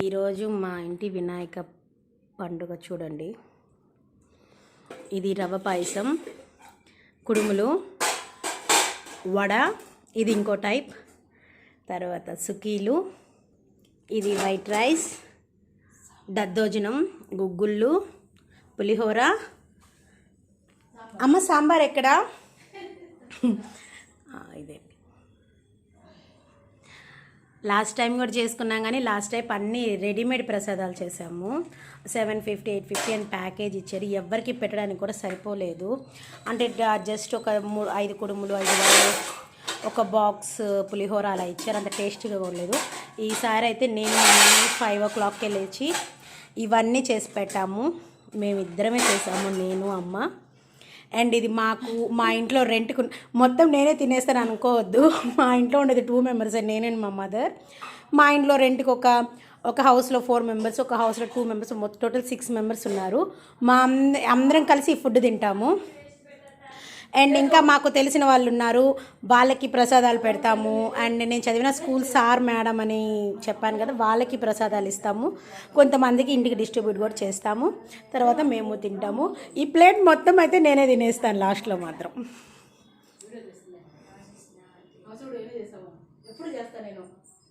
ఈరోజు మా ఇంటి వినాయక పండుగ చూడండి. ఇది రవ్వ పాయసం, కుడుములు, వడ, ఇది ఇంకో టైప్, తర్వాత సుకీలు, ఇది వైట్ రైస్, దద్దోజనం, గుగ్గుళ్ళు, పులిహోర. అమ్మ సాంబార్ ఎక్కడా? ఇదే లాస్ట్ టైం కూడా చేసుకున్నాం, కానీ లాస్ట్ టైం అన్నీ రెడీమేడ్ ప్రసాదాలు చేసాము. 750 850 అని ప్యాకేజ్ ఇచ్చారు. ఎవరికి పెట్టడానికి కూడా సరిపోలేదు. అంటే జస్ట్ ఒక 5 కుడుములు, 5 వడలు, ఒక బాక్స్ పులిహోర అలా ఇచ్చారు. అంత టేస్టీగా ఉండలేదు. ఈసారి అయితే నేను 5 o'clockకే లేచి ఇవన్నీ చేసి పెట్టాము. మేమిద్దరమే చేసాము, నేను అమ్మ. అండ్ ఇది మా ఇంట్లో రెంట్కు మొత్తం నేనే తినేస్తాను అనుకోవద్దు. మా ఇంట్లో ఉండేది 2 members, నేను అండ్ మా మదర్. మా ఇంట్లో రెంట్కి ఒక హౌస్లో 4 members, ఒక హౌస్లో 2 members, మొత్తం టోటల్ 6 members ఉన్నారు. అందరం కలిసి ఫుడ్ తింటాము. అండ్ ఇంకా మాకు తెలిసిన వాళ్ళు ఉన్నారు, వాళ్ళకి ప్రసాదాలు పెడతాము. అండ్ నేను చదివిన స్కూల్ సార్ మేడం అని చెప్పాను కదా, వాళ్ళకి ప్రసాదాలు ఇస్తాము. కొంతమందికి ఇంటికి డిస్ట్రిబ్యూట్ కూడా చేస్తాము. తర్వాత మేము తింటాము. ఈ ప్లేట్ మొత్తం అయితే నేనే తినేస్తాను లాస్ట్లో మాత్రం. ఎప్పుడు చేస్తాను నేను.